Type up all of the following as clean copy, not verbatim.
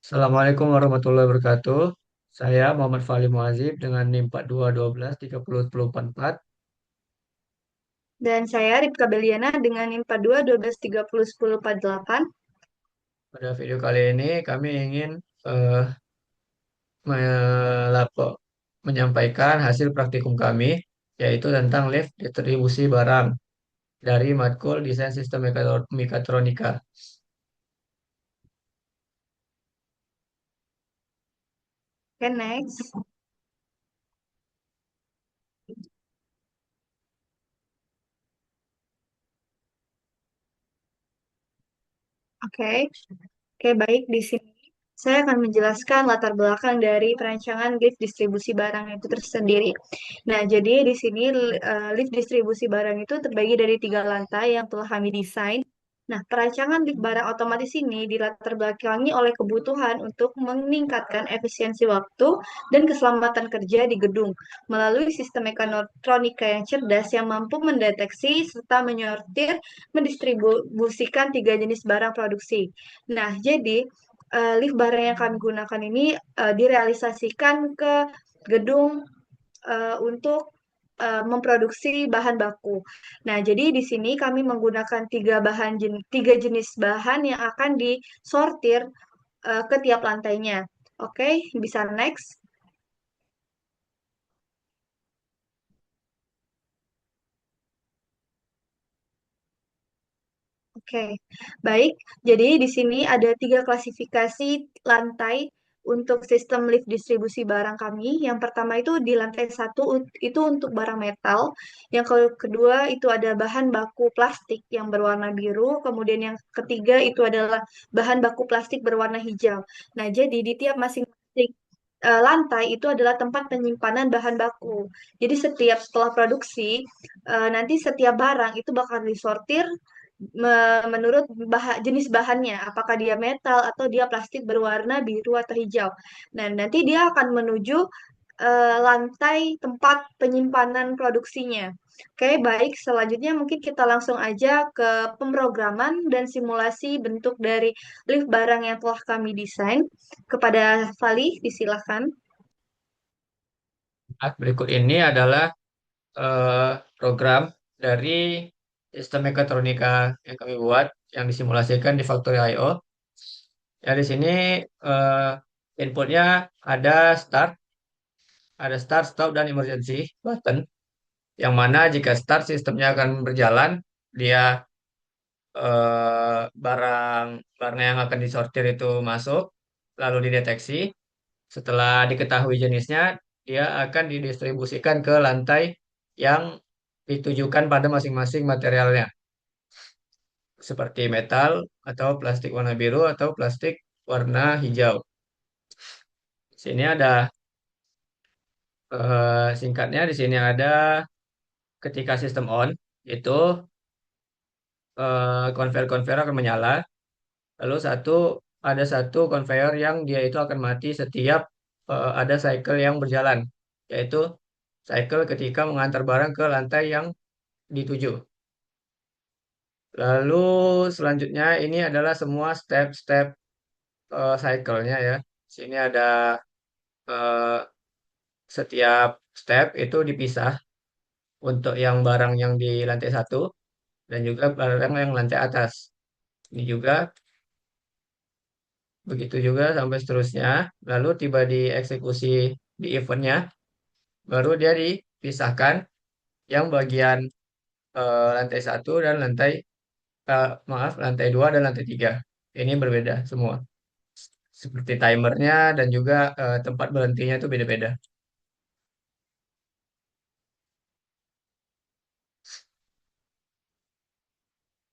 Assalamualaikum warahmatullahi wabarakatuh. Saya Muhammad Fahli Muazib dengan NIM 4212301044. Dan saya Ripka Beliana dengan IMPA 2 12 30 10 48. Pada video kali ini kami ingin eh, melapo- menyampaikan hasil praktikum kami, yaitu tentang lift distribusi barang dari matkul Desain Sistem Mekatronika. Oke, next. Oke, oke, baik. Di sini saya akan menjelaskan latar belakang dari perancangan lift distribusi barang itu tersendiri. Nah, jadi di sini lift distribusi barang itu terbagi dari tiga lantai yang telah kami desain. Nah, perancangan lift barang otomatis ini dilatar belakangi oleh kebutuhan untuk meningkatkan efisiensi waktu dan keselamatan kerja di gedung melalui sistem mekatronika yang cerdas yang mampu mendeteksi serta menyortir mendistribusikan tiga jenis barang produksi. Nah, jadi lift barang yang kami gunakan ini direalisasikan ke gedung untuk memproduksi bahan baku. Nah, jadi di sini kami menggunakan tiga jenis bahan yang akan disortir ke tiap lantainya. Oke, bisa next. Oke, baik. Jadi di sini ada tiga klasifikasi lantai untuk sistem lift distribusi barang kami. Yang pertama itu di lantai satu itu untuk barang metal. Yang kedua itu ada bahan baku plastik yang berwarna biru. Kemudian yang ketiga itu adalah bahan baku plastik berwarna hijau. Nah, jadi di tiap masing-masing lantai itu adalah tempat penyimpanan bahan baku. Jadi setiap setelah produksi, nanti setiap barang itu bakal disortir menurut jenis bahannya, apakah dia metal atau dia plastik berwarna biru atau hijau. Nah, nanti dia akan menuju lantai tempat penyimpanan produksinya. Oke, baik. Selanjutnya mungkin kita langsung aja ke pemrograman dan simulasi bentuk dari lift barang yang telah kami desain. Kepada Fali, disilakan. Berikut ini adalah eh, program dari sistem mekatronika yang kami buat, yang disimulasikan di Factory.io. Ya, di sini eh, inputnya ada start, stop, dan emergency button. Yang mana jika start sistemnya akan berjalan, dia barang barang yang akan disortir itu masuk, lalu dideteksi. Setelah diketahui jenisnya, dia akan didistribusikan ke lantai yang ditujukan pada masing-masing materialnya, seperti metal atau plastik warna biru atau plastik warna hijau. Sini ada singkatnya, di sini ada ketika sistem on itu konveyor-konveyor akan menyala. Lalu ada satu konveyor yang dia itu akan mati setiap ada cycle yang berjalan, yaitu cycle ketika mengantar barang ke lantai yang dituju. Lalu selanjutnya ini adalah semua step-step cycle-nya ya. Sini ada eh, setiap step itu dipisah untuk yang barang yang di lantai satu dan juga barang yang lantai atas. Ini juga begitu juga sampai seterusnya. Lalu tiba di eksekusi di eventnya, baru dia dipisahkan yang bagian lantai satu dan lantai dua dan lantai tiga. Ini berbeda semua. Seperti timernya dan juga tempat berhentinya itu beda-beda.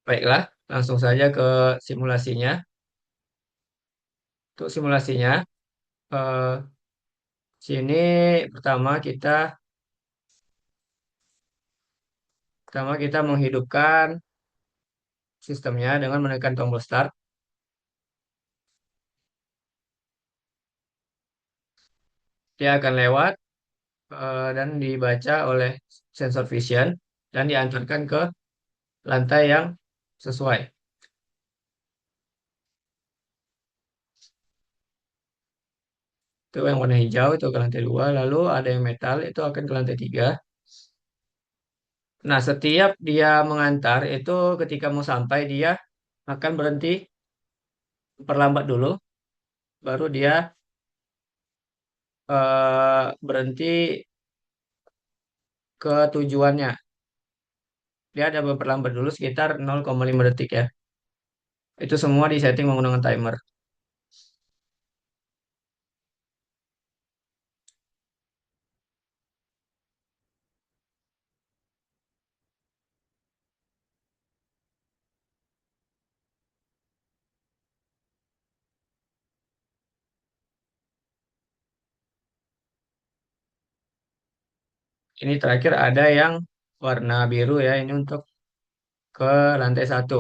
Baiklah, langsung saja ke simulasinya. Untuk simulasinya, eh, sini pertama kita menghidupkan sistemnya dengan menekan tombol start. Dia akan lewat dan dibaca oleh sensor vision dan diantarkan ke lantai yang sesuai. Itu yang warna hijau itu ke lantai 2. Lalu ada yang metal itu akan ke lantai 3. Nah, setiap dia mengantar itu ketika mau sampai dia akan berhenti, perlambat dulu, baru dia berhenti ke tujuannya. Dia ada berlambat dulu sekitar 0,5 detik ya. Itu semua disetting menggunakan timer. Ini terakhir ada yang warna biru ya, ini untuk ke lantai 1.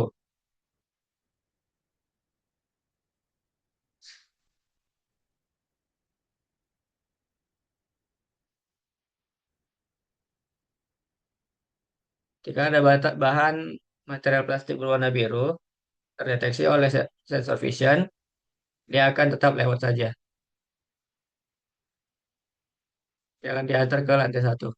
Jika ada bahan material plastik berwarna biru terdeteksi oleh sensor vision, dia akan tetap lewat saja. Dia akan diantar ke lantai 1.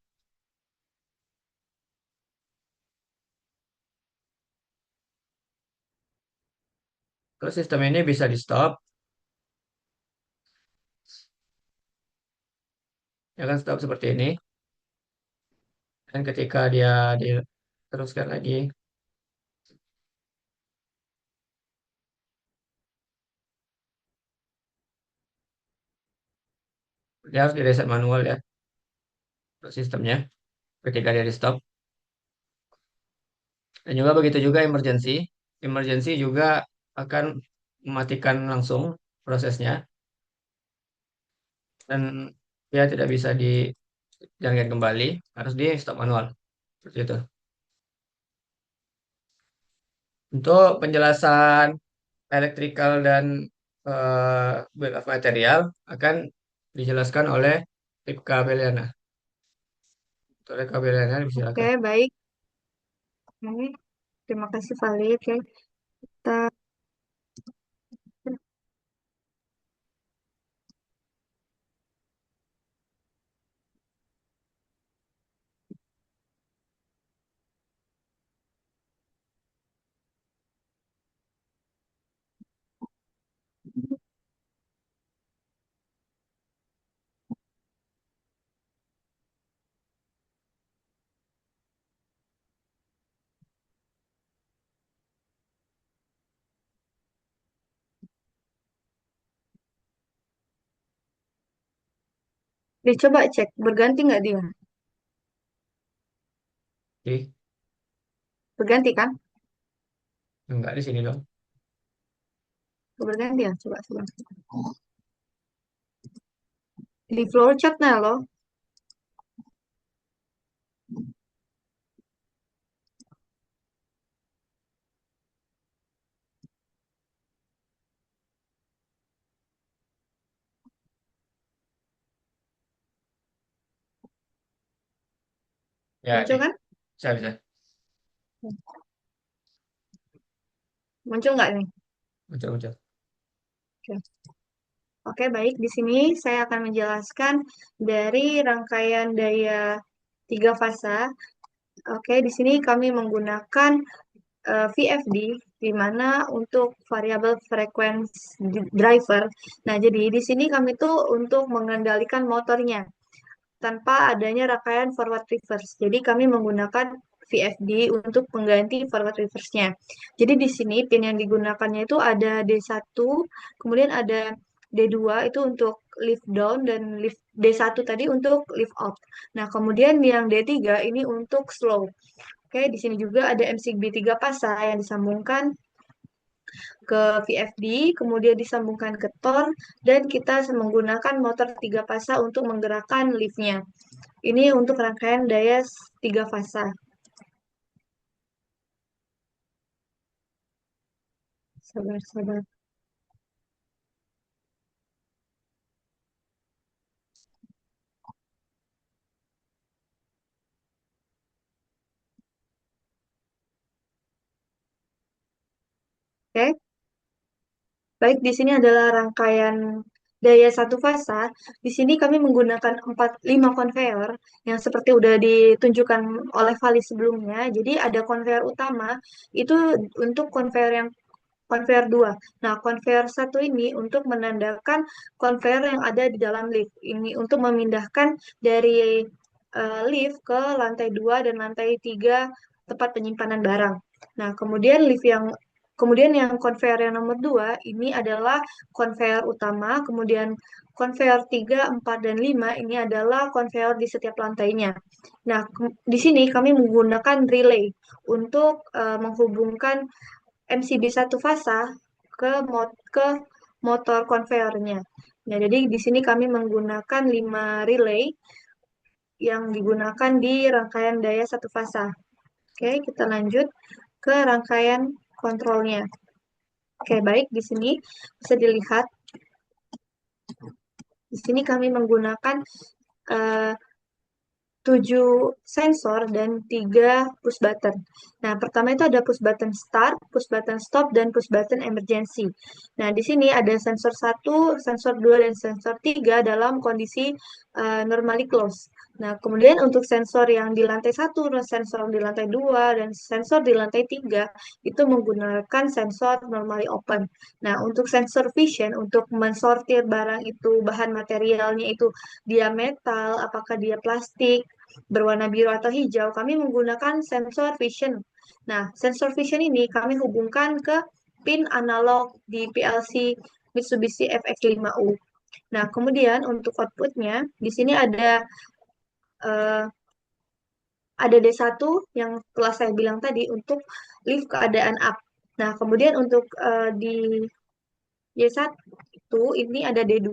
Terus sistem ini bisa di stop, ya kan stop seperti ini. Dan ketika dia diteruskan lagi, dia harus di reset manual ya untuk sistemnya ketika dia di stop. Dan juga begitu juga emergency. Emergency juga akan mematikan langsung prosesnya dan dia tidak bisa dijalankan kembali, harus di stop manual. Seperti itu. Untuk penjelasan elektrikal dan bill of material akan dijelaskan oleh Ripka Beliana. Untuk Ripka Beliana Oke, silakan. baik. Oke, terima kasih Valid. Oke, kita dicoba cek berganti nggak dia? Oke, Berganti kan? enggak di sini dong. Berganti ya, coba coba. Di floor chatnya loh. Ya, Muncul nih. kan? Bisa, bisa. Muncul nggak nih? Muncul, muncul. Oke. Oke, baik. Di sini saya akan menjelaskan dari rangkaian daya tiga fasa. Oke, di sini kami menggunakan VFD, di mana untuk variable frequency driver. Nah, jadi di sini kami tuh untuk mengendalikan motornya tanpa adanya rangkaian forward reverse. Jadi kami menggunakan VFD untuk pengganti forward reverse-nya. Jadi di sini pin yang digunakannya itu ada D1, kemudian ada D2 itu untuk lift down dan lift D1 tadi untuk lift up. Nah, kemudian yang D3 ini untuk slow. Oke, di sini juga ada MCB 3 pasa yang disambungkan ke VFD, kemudian disambungkan ke TOR, dan kita menggunakan motor 3 pasa untuk menggerakkan liftnya. Ini untuk rangkaian daya 3 fasa. Sabar, sabar. Oke, baik di sini adalah rangkaian. daya satu fasa, di sini kami menggunakan 5 konveyor yang seperti udah ditunjukkan oleh Vali sebelumnya. Jadi ada konveyor utama itu untuk konveyor 2. Nah, konveyor satu ini untuk menandakan konveyor yang ada di dalam lift. Ini untuk memindahkan dari lift ke lantai 2 dan lantai 3 tempat penyimpanan barang. Nah, kemudian yang konveyor yang nomor 2 ini adalah konveyor utama, kemudian konveyor 3, 4, dan 5 ini adalah konveyor di setiap lantainya. Nah, di sini kami menggunakan relay untuk menghubungkan MCB satu fasa ke motor konveyornya. Nah, jadi di sini kami menggunakan 5 relay yang digunakan di rangkaian daya satu fasa. Oke, kita lanjut ke rangkaian kontrolnya. Oke, baik, di sini bisa dilihat. Di sini kami menggunakan eh, 7 sensor dan 3 push button. Nah, pertama itu ada push button start, push button stop, dan push button emergency. Nah, di sini ada sensor satu, sensor 2, dan sensor 3 dalam kondisi normally close. Nah, kemudian untuk sensor yang di lantai satu, sensor di lantai 2, dan sensor di lantai 3 itu menggunakan sensor normally open. Nah, untuk sensor vision, untuk mensortir barang itu, bahan materialnya itu dia metal, apakah dia plastik, berwarna biru atau hijau, kami menggunakan sensor vision. Nah, sensor vision ini kami hubungkan ke pin analog di PLC Mitsubishi FX5U. Nah, kemudian untuk outputnya, di sini eh, ada D1 yang telah saya bilang tadi untuk lift keadaan up. Nah, kemudian untuk di Y1 ini ada D2,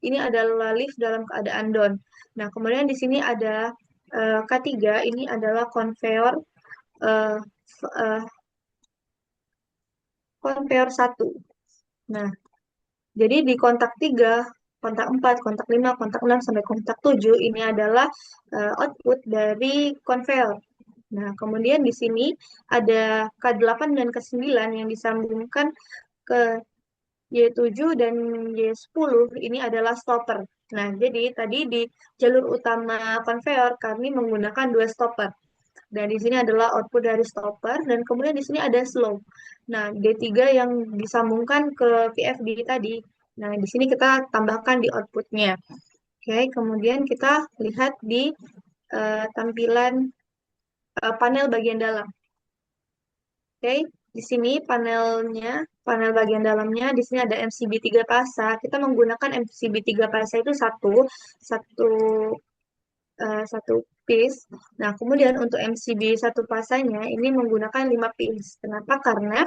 ini adalah lift dalam keadaan down. Nah, kemudian di sini ada K3, ini adalah eh, eh, konveyor 1. Nah, jadi di kontak 3, kontak 4, kontak 5, kontak 6, sampai kontak 7, ini adalah output dari konveyor. Nah, kemudian di sini ada K8 dan K9 yang disambungkan ke Y7 dan Y10, ini adalah stopper. Nah, jadi tadi di jalur utama konveyor kami menggunakan 2 stopper. Dan di sini adalah output dari stopper dan kemudian di sini ada slow. Nah, D3 yang disambungkan ke VFD tadi. Nah, di sini kita tambahkan di outputnya. Oke, kemudian kita lihat di tampilan panel bagian dalam. Oke, di sini panel bagian dalamnya, di sini ada MCB 3 pasa. Kita menggunakan MCB 3 pasa itu satu satu piece. Nah, kemudian untuk MCB satu pasanya ini menggunakan 5 piece. Kenapa? Karena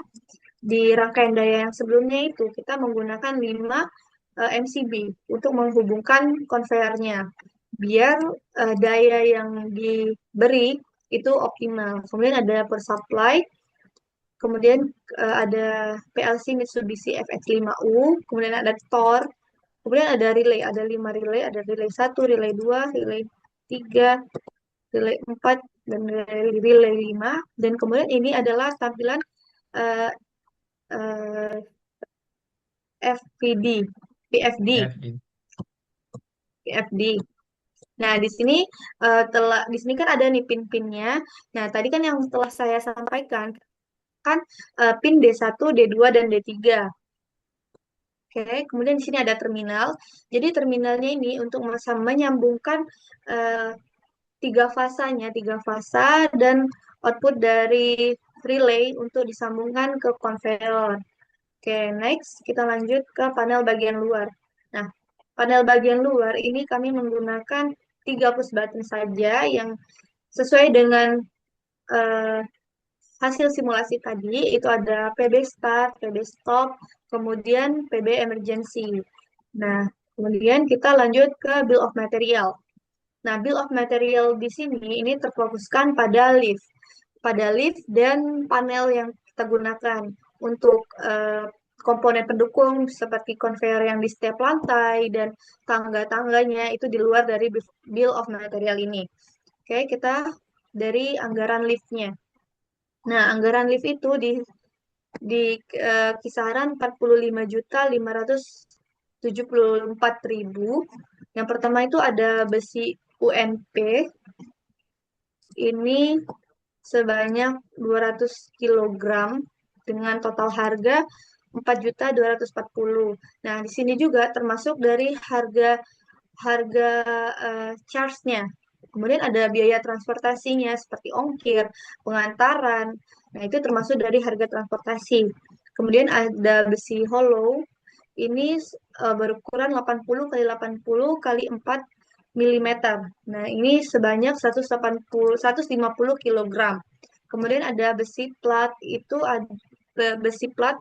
di rangkaian daya yang sebelumnya itu kita menggunakan 5 MCB untuk menghubungkan konveyornya biar daya yang diberi itu optimal. Kemudian ada per supply, kemudian ada PLC Mitsubishi FX5U, kemudian ada Tor, kemudian ada relay, ada 5 relay, ada relay 1, relay 2, relay 3, relay 4, dan relay 5. Dan kemudian ini adalah tampilan eh, eh, FPD, PFD, PFD. PFD. Nah, di sini kan ada nih pin-pinnya. Nah, tadi kan yang telah saya sampaikan kan pin D1, D2, dan D3. Oke, kemudian di sini ada terminal. Jadi terminalnya ini untuk menyambungkan eh, tiga fasa dan output dari relay untuk disambungkan ke konveyor. Oke, next kita lanjut ke panel bagian luar. Nah, panel bagian luar ini kami menggunakan 3 push button saja yang sesuai dengan eh, hasil simulasi tadi. Itu ada PB start, PB stop, kemudian PB emergency. Nah, kemudian kita lanjut ke bill of material. Nah, bill of material di sini ini terfokuskan pada lift dan panel yang kita gunakan untuk komponen pendukung seperti konveyor yang di setiap lantai dan tangga-tangganya itu di luar dari bill of material ini. Oke, kita dari anggaran liftnya. Nah, anggaran lift itu di kisaran 45.500.000 74.000. Yang pertama itu ada besi UNP, ini sebanyak 200 kilogram dengan total harga 4.240.000. Nah, di sini juga termasuk dari harga harga charge-nya. Kemudian ada biaya transportasinya seperti ongkir, pengantaran. Nah, itu termasuk dari harga transportasi. Kemudian ada besi hollow. Ini berukuran 80 kali 80 kali 4 milimeter. Nah, ini sebanyak 150 kilogram. Kemudian ada besi plat, itu ada besi plat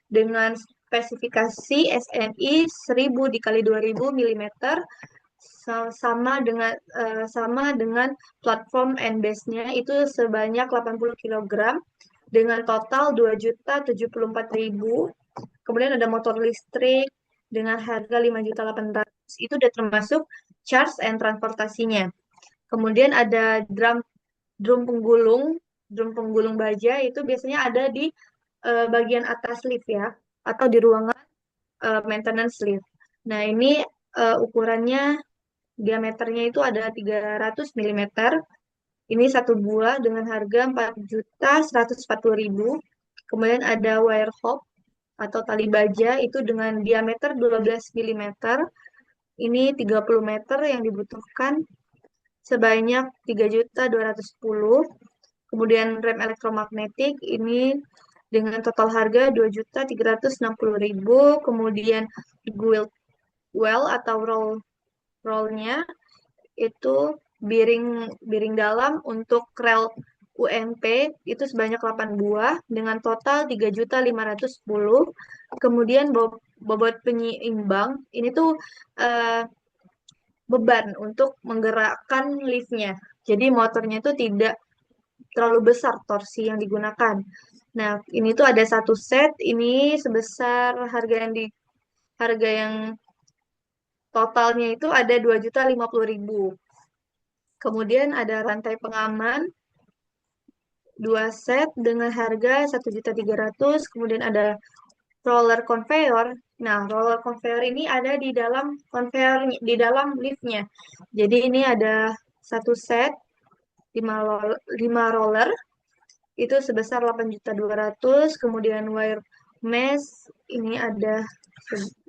dengan spesifikasi SNI 1000 dikali 2000 milimeter, sama dengan platform and base-nya itu sebanyak 80 kilogram dengan total 2.074.000. Kemudian ada motor listrik dengan harga 5.800.000. Itu udah termasuk charge and transportasinya. Kemudian ada drum penggulung, drum penggulung baja itu biasanya ada di bagian atas lift ya, atau di ruangan maintenance lift. Nah, ini ukurannya, diameternya itu ada 300 milimeter. Ini satu buah dengan harga 4.140.000. Kemudian ada wire hook atau tali baja itu dengan diameter 12 milimeter. Ini 30 meter yang dibutuhkan sebanyak 3.210. Kemudian rem elektromagnetik ini dengan total harga 2.360.000. Kemudian guide well atau rollnya itu biring biring dalam untuk rel UMP itu sebanyak 8 buah dengan total 3.510. Kemudian bobot penyeimbang ini tuh eh, beban untuk menggerakkan liftnya. Jadi motornya itu tidak terlalu besar torsi yang digunakan. Nah, ini tuh ada satu set, ini sebesar harga yang totalnya itu ada 2.050.000. Kemudian ada rantai pengaman, dua set dengan harga 1.300.000. Kemudian ada roller conveyor. Nah, roller conveyor ini ada di dalam conveyor, di dalam liftnya. Jadi ini ada satu set 5 roller itu sebesar 8.200.000. Kemudian wire mesh ini ada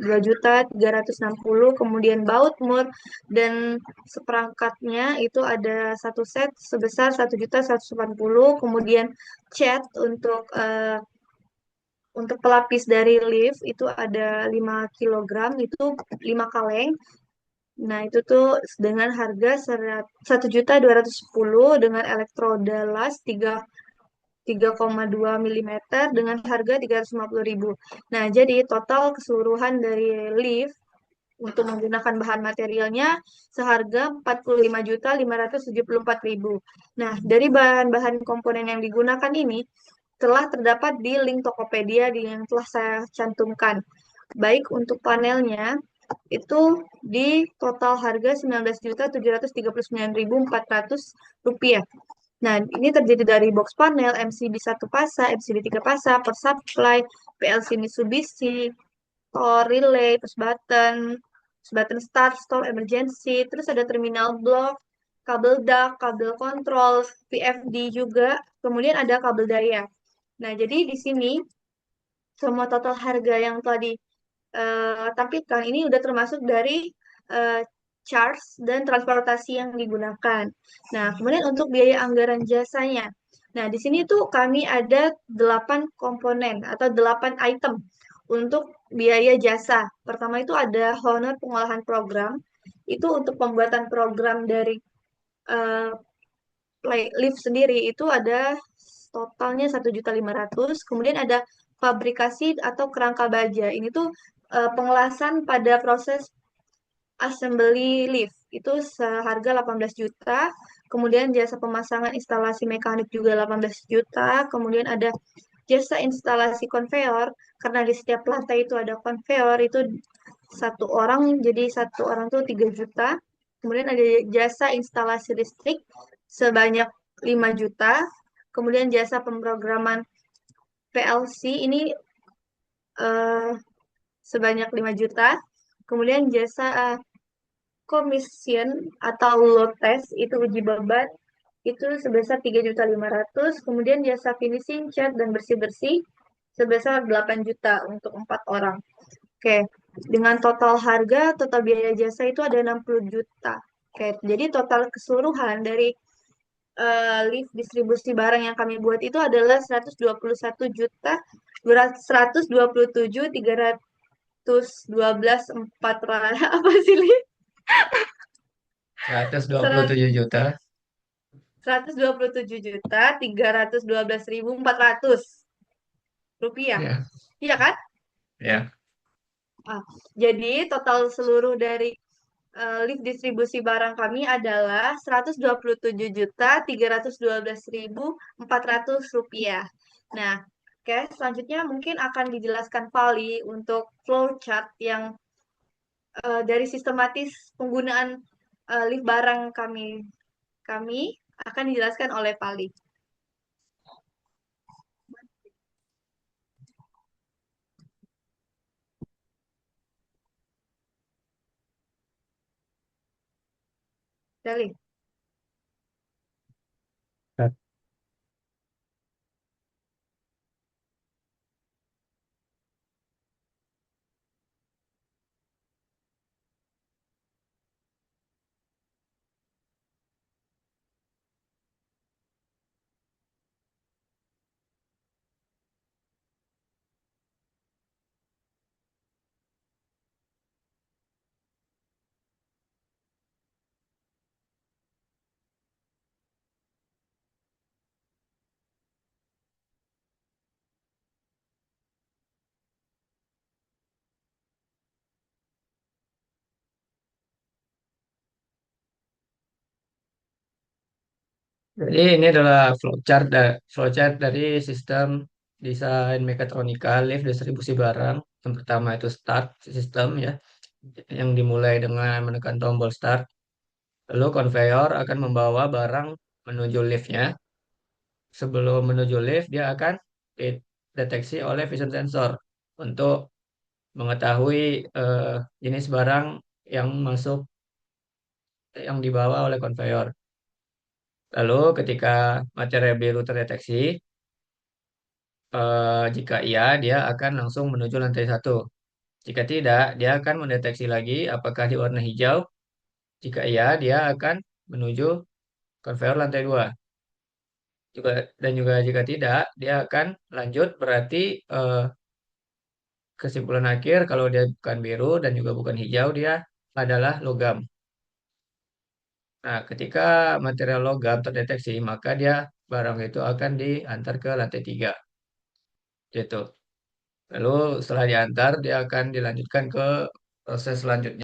2.360.000. Kemudian baut mur dan seperangkatnya itu ada satu set sebesar 1.180.000. Kemudian cat untuk pelapis dari lift itu ada 5 kilogram, itu 5 kaleng. Nah, itu tuh dengan harga 1.210.000 dengan elektroda las 3,2 milimeter dengan harga 350.000. Nah, jadi total keseluruhan dari lift untuk menggunakan bahan materialnya seharga 45.574.000. Nah, dari bahan-bahan komponen yang digunakan ini telah terdapat di link Tokopedia yang telah saya cantumkan. Baik untuk panelnya itu di total harga 19.739.400 rupiah. Nah, ini terdiri dari box panel, MCB 1 pasa, MCB 3 pasa, power supply, PLC Mitsubishi, power relay, push button start, stop, emergency, terus ada terminal block, kabel DAC, kabel kontrol, VFD juga, kemudian ada kabel daya. Nah, jadi di sini semua total harga yang tadi tampilkan ini udah termasuk dari eh, charge dan transportasi yang digunakan. Nah, kemudian untuk biaya anggaran jasanya. Nah, di sini tuh kami ada 8 komponen atau 8 item untuk biaya jasa. Pertama itu ada honor pengolahan program. Itu untuk pembuatan program dari eh, lift sendiri itu ada totalnya 1.500.000. Kemudian ada fabrikasi atau kerangka baja. Ini tuh pengelasan pada proses assembly lift. Itu seharga 18 juta. Kemudian jasa pemasangan instalasi mekanik juga 18 juta. Kemudian ada jasa instalasi konveyor. Karena di setiap lantai itu ada konveyor. Itu satu orang, jadi satu orang tuh 3 juta. Kemudian ada jasa instalasi listrik sebanyak 5 juta. Kemudian jasa pemrograman PLC ini eh, sebanyak 5 juta. Kemudian jasa commission atau load test itu uji babat itu sebesar 3.500.000. Kemudian jasa finishing, cat dan bersih-bersih sebesar 8 juta untuk 4 orang. Oke, dengan total harga, total biaya jasa itu ada 60 juta. Oke, jadi total keseluruhan dari lift distribusi barang yang kami buat itu adalah 121 juta 127.312 apa sih, Li? 127 juta. 127.312.400 rupiah. Ya, Iya kan? ya. Ah, jadi total seluruh dari lift distribusi barang kami adalah 127.312.400 rupiah. Nah, oke, selanjutnya mungkin akan dijelaskan Vali untuk flowchart yang dari sistematis penggunaan lift barang kami akan dijelaskan oleh Vali. Vali. Jadi ini adalah flowchart dari sistem desain mekatronika lift distribusi barang. Yang pertama itu start sistem ya, yang dimulai dengan menekan tombol start. Lalu konveyor akan membawa barang menuju liftnya. Sebelum menuju lift, dia akan dideteksi oleh vision sensor untuk mengetahui eh, jenis barang yang masuk, yang dibawa oleh konveyor. Lalu ketika material biru terdeteksi, jika iya, dia akan langsung menuju lantai satu. Jika tidak, dia akan mendeteksi lagi apakah di warna hijau. Jika iya, dia akan menuju konveyor lantai dua. Dan juga jika tidak, dia akan lanjut berarti eh, kesimpulan akhir kalau dia bukan biru dan juga bukan hijau, dia adalah logam. Nah, ketika material logam terdeteksi, maka dia barang itu akan diantar ke lantai tiga. Gitu. Lalu setelah diantar, dia akan dilanjutkan ke proses selanjutnya.